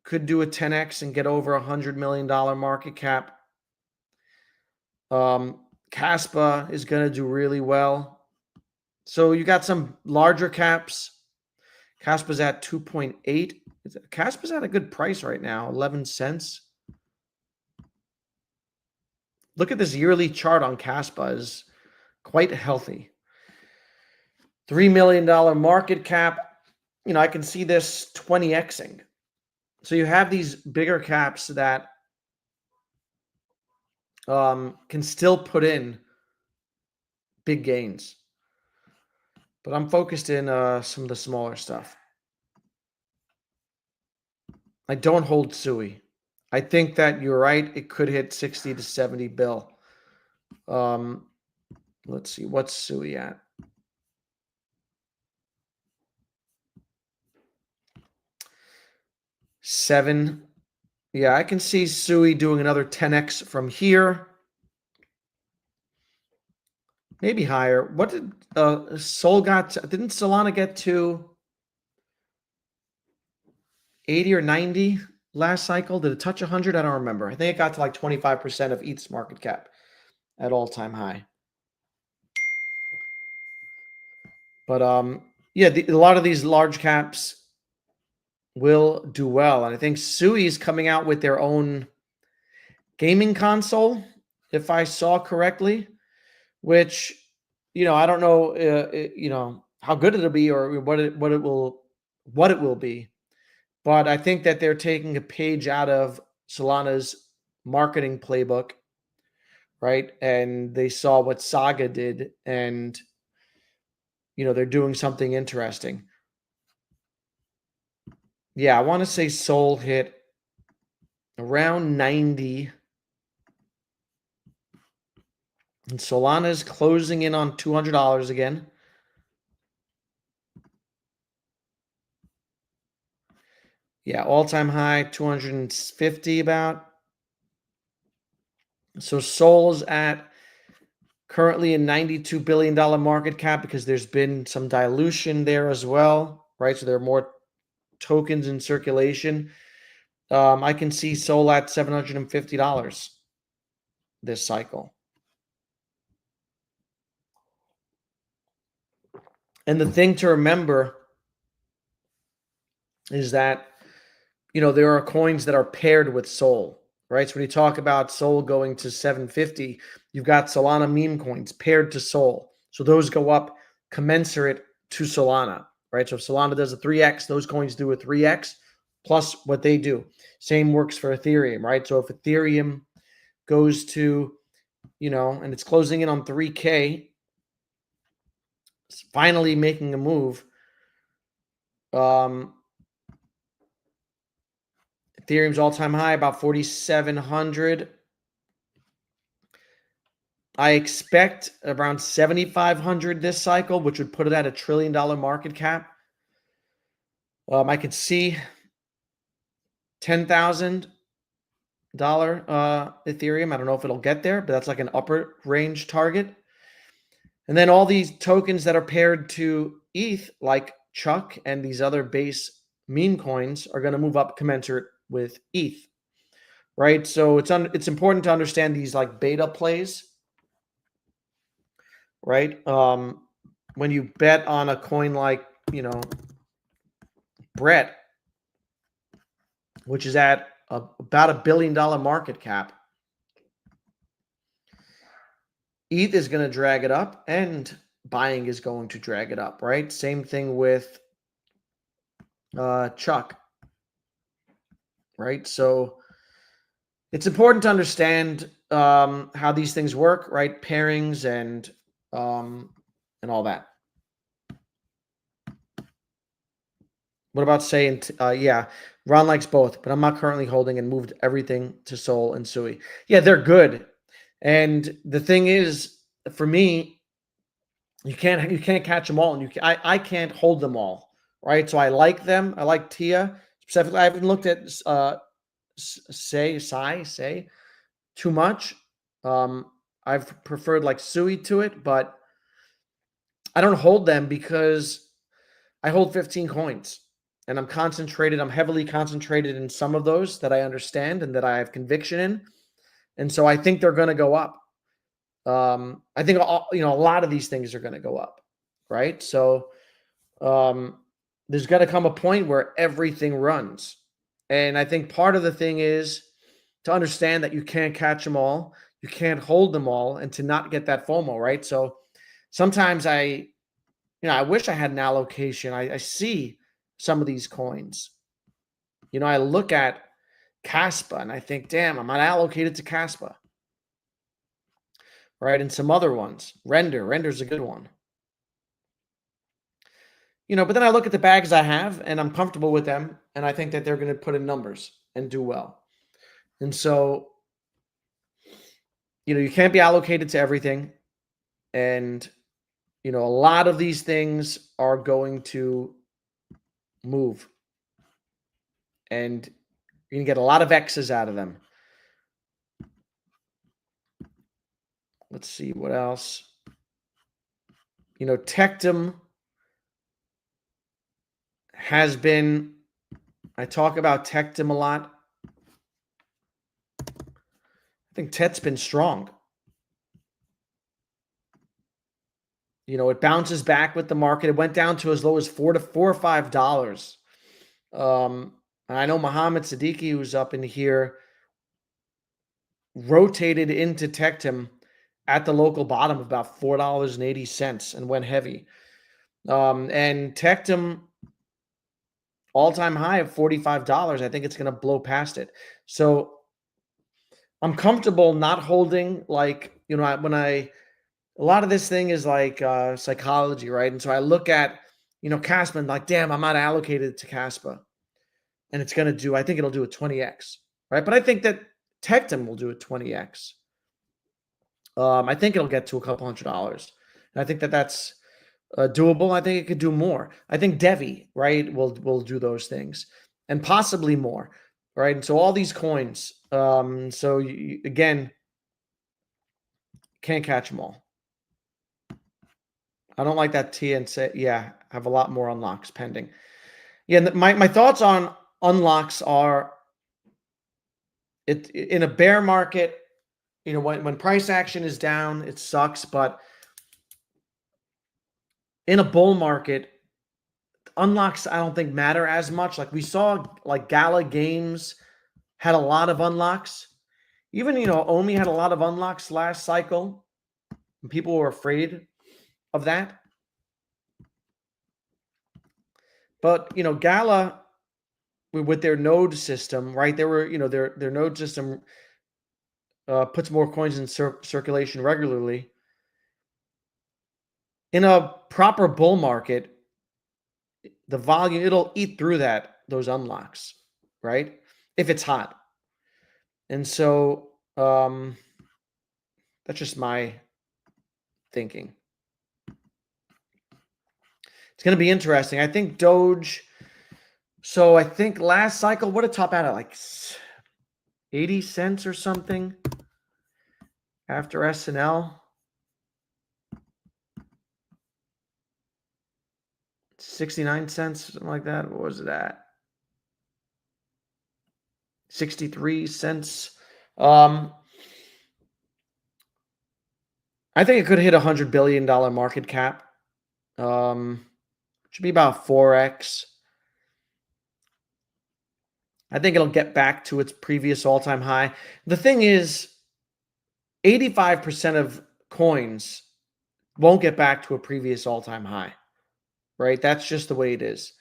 could do a 10X and get over $100 million market cap. Caspa is going to do really well. So you got some larger caps. Caspa's at 2.8. Caspa's at a good price right now, 11 cents. Look at this yearly chart on Caspa, is quite healthy. $3 million market cap. I can see this 20xing. So you have these bigger caps that can still put in big gains. But I'm focused in some of the smaller stuff. I don't hold Sui. I think that you're right. It could hit 60 to 70 bill. Let's see. What's Sui at? $7. Yeah, I can see Sui doing another 10x from here. Maybe higher. What did Sol got? Didn't Solana get to 80 or 90 last cycle? Did it touch 100? I don't remember. I think it got to like 25% of ETH's market cap at all-time high. But yeah, a lot of these large caps will do well. And I think Sui is coming out with their own gaming console, if I saw correctly, which, I don't know, how good it'll be or what it will be. But I think that they're taking a page out of Solana's marketing playbook, right? And they saw what Saga did, and they're doing something interesting. Yeah, I want to say Sol hit around 90. And Solana is closing in on $200 again. Yeah, all-time high, 250 about. So Sol's at currently a $92 billion market cap because there's been some dilution there as well, right? So there are more tokens in circulation. I can see Sol at $750 this cycle. And the thing to remember is that, there are coins that are paired with Sol, right? So when you talk about Sol going to 750, you've got Solana meme coins paired to Sol. So those go up commensurate to Solana, right? So if Solana does a 3x, those coins do a 3x plus what they do. Same works for Ethereum, right? So if Ethereum goes to, and it's closing in on 3K, it's finally making a move. Ethereum's all-time high, about 4,700. I expect around 7,500 this cycle, which would put it at $1 trillion market cap. I could see $10,000 Ethereum. I don't know if it'll get there, but that's like an upper range target. And then all these tokens that are paired to ETH, like Chuck and these other base meme coins are going to move up commensurate with ETH, right? So it's important to understand these like beta plays, right? When you bet on a coin like, Brett, which is at about $1 billion market cap, ETH is going to drag it up and buying is going to drag it up, right? Same thing with Chuck, right? So it's important to understand how these things work, right? Pairings and all that. What about saying, yeah, Ron likes both, but I'm not currently holding and moved everything to Sol and Sui. Yeah, they're good. And the thing is, for me, you can't catch them all, and I can't hold them all, right? So I like them. I like Tia specifically. I haven't looked at say too much. I've preferred like Sui to it, but I don't hold them because I hold 15 coins and I'm concentrated. I'm heavily concentrated in some of those that I understand and that I have conviction in. And so I think they're going to go up. I think, a lot of these things are going to go up. Right. So there's got to come a point where everything runs. And I think part of the thing is to understand that you can't catch them all. You can't hold them all and to not get that FOMO. Right. So sometimes I wish I had an allocation. I see some of these coins. I look at Caspa and I think, damn, I'm not allocated to Caspa. Right. And some other ones. Render's a good one. But then I look at the bags I have and I'm comfortable with them. And I think that they're going to put in numbers and do well. And so, you can't be allocated to everything. And, a lot of these things are going to move. And you're going to get a lot of X's out of them. Let's see what else. Tectum has been, I talk about Tectum a lot. I think Tet's been strong. It bounces back with the market. It went down to as low as $4 or $5. And I know Muhammad Siddiqui, who's up in here, rotated into Tectum at the local bottom of about $4.80 and went heavy. And Tectum, all-time high of $45. I think it's going to blow past it. So I'm comfortable not holding, like, a lot of this thing is like psychology, right? And so I look at, Caspa and like, damn, I'm not allocated to Caspa. And it's going to I think it'll do a 20x, right? But I think that Tectum will do a 20x. I think it'll get to a couple $100. And I think that that's doable. I think it could do more. I think Devve, right, will do those things and possibly more, right? And so all these coins, so you, again, can't catch them all. I don't like that T and say, yeah, have a lot more unlocks pending. Yeah, my thoughts on unlocks are, it in a bear market, when price action is down, it sucks, but in a bull market, unlocks I don't think matter as much. Like we saw, like Gala Games had a lot of unlocks. Even Omi had a lot of unlocks last cycle, and people were afraid of that. But Gala, with their node system, right? They were their node system puts more coins in circulation regularly. In a proper bull market, the volume, it'll eat through those unlocks, right? If it's hot. And so that's just my thinking. It's going to be interesting. I think Doge. So I think last cycle, what did it top out at, like 80 cents or something after SNL? 69 cents, something like that. What was it at? 63 cents. I think it could hit $100 billion market cap. Should be about 4x. I think it'll get back to its previous all-time high. The thing is, 85% of coins won't get back to a previous all-time high, right? That's just the way it is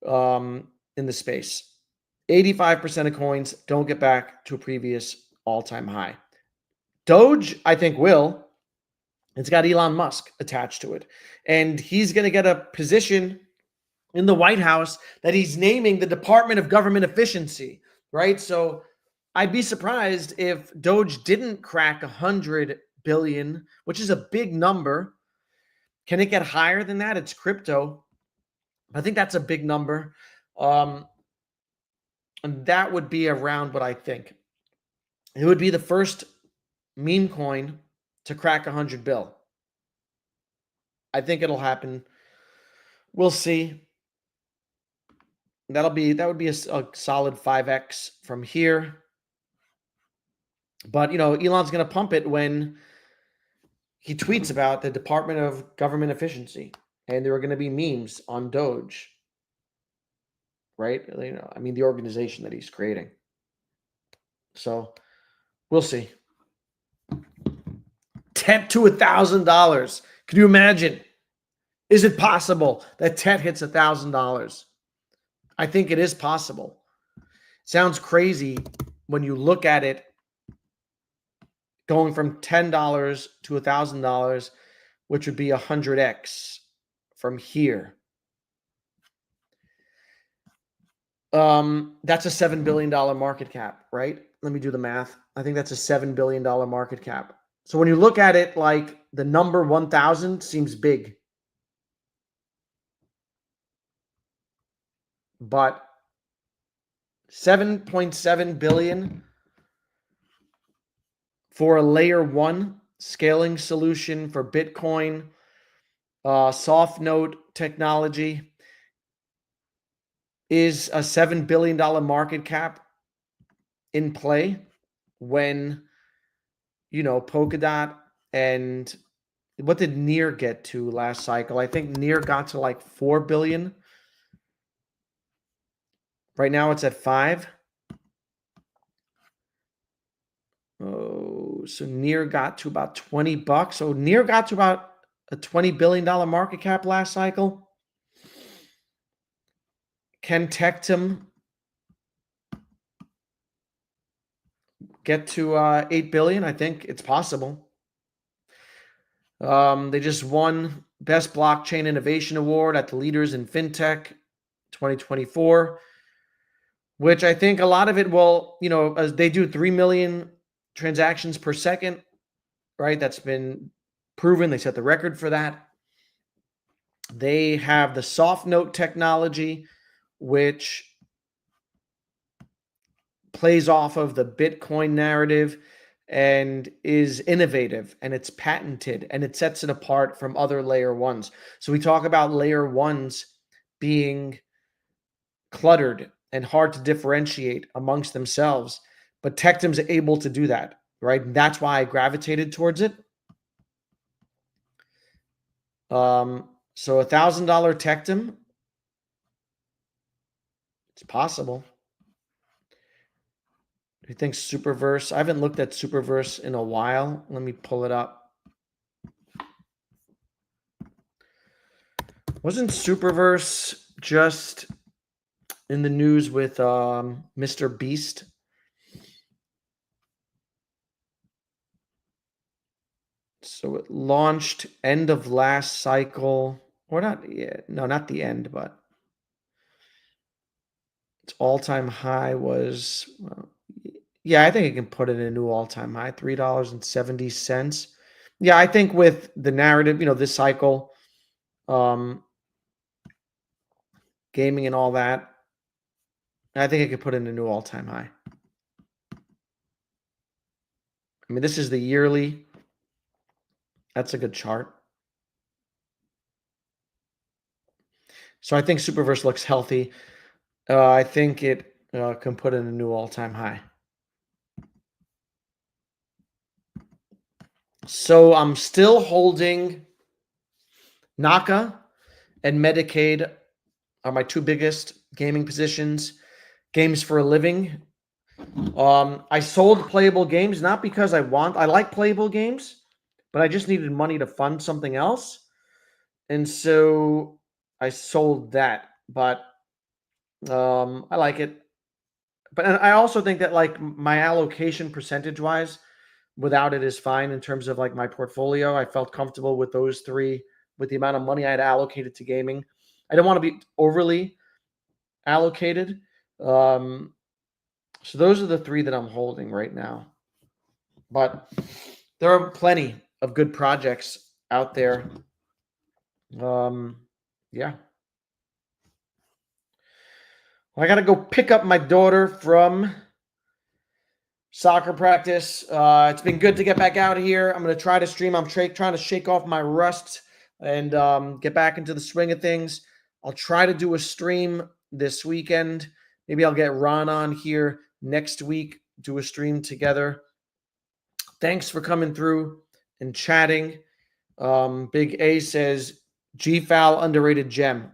in the space. 85% of coins don't get back to a previous all-time high. Doge, I think, will. It's got Elon Musk attached to it. And he's going to get a position in the White House that he's naming the Department of Government Efficiency, right? So I'd be surprised if Doge didn't crack 100 billion, which is a big number. Can it get higher than that? It's crypto. I think that's a big number. And that would be around what I think. It would be the first meme coin to crack 100 bill. I think it'll happen. We'll see. That would be a solid 5x from here. But, Elon's going to pump it when he tweets about the Department of Government Efficiency, and there are going to be memes on Doge, right? The organization that he's creating. So we'll see. TET to $1,000. Can you imagine? Is it possible that TET hits $1,000? I think it is possible. Sounds crazy when you look at it going from $10 to $1,000, which would be 100x from here. That's a $7 billion market cap, right? Let me do the math. I think that's a $7 billion market cap. So when you look at it, like the number 1,000 seems big. But 7.7 billion for a layer 1 scaling solution for Bitcoin, soft node technology is a $7 billion market cap in play when, Polkadot and what did Near get to last cycle? I think Near got to like 4 billion. Right now it's at 5. Oh, so Near got to about $20. So Near got to about a $20 billion market cap last cycle. Can Tectum get to 8 billion? I think it's possible. They just won Best Blockchain Innovation Award at the Leaders in FinTech 2024, which I think a lot of it will, as they do 3 million transactions per second, right? That's been proven. They set the record for that. They have the soft note technology, which plays off of the Bitcoin narrative and is innovative, and it's patented, and it sets it apart from other layer 1s. So we talk about layer 1s being cluttered and hard to differentiate amongst themselves, but Tectum's able to do that, right? And that's why I gravitated towards it. So $1,000 Tectum, it's possible. Do you think Superverse? I haven't looked at Superverse in a while. Let me pull it up. Wasn't Superverse just in the news with Mr. Beast? So it launched end of last cycle, or not yet. No, not the end, but its all-time high was, yeah, I think it can put in a new all-time high, $3.70. Yeah, I think with the narrative, this cycle, gaming and all that, I think it could put in a new all-time high. This is the yearly. That's a good chart. So I think Superverse looks healthy. I think it can put in a new all-time high. So I'm still holding Naka and Mcade are my two biggest gaming positions. Games for a living. I sold playable games not because I like playable games, but I just needed money to fund something else. And so I sold that. But I like it. But I also think that like my allocation percentage wise without it is fine in terms of like my portfolio. I felt comfortable with those three, with the amount of money I had allocated to gaming. I don't want to be overly allocated. So those are the three that I'm holding right now. But there are plenty of good projects out there. Yeah. I got to go pick up my daughter from soccer practice. It's been good to get back out here. I'm going to try to stream. I'm trying to shake off my rust and get back into the swing of things. I'll try to do a stream this weekend. Maybe I'll get Ron on here next week, do a stream together. Thanks for coming through and chatting. Big A says, G-Foul underrated gem.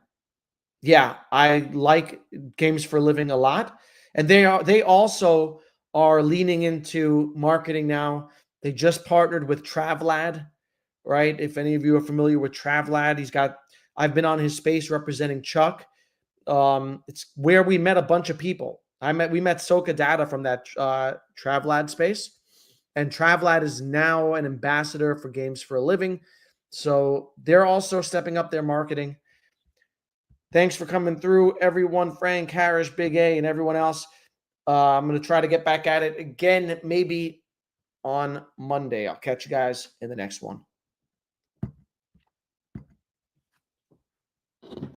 Yeah, I like games for a living a lot. And they also are leaning into marketing now. They just partnered with Travlad, right? If any of you are familiar with Travlad, I've been on his space representing Chuck. It's where we met a bunch of people. We met Soka Data from that Travlad space. And Travlad is now an ambassador for Games for a Living. So they're also stepping up their marketing. Thanks for coming through, everyone. Frank, Harris, Big A, and everyone else. I'm going to try to get back at it again, maybe on Monday. I'll catch you guys in the next one.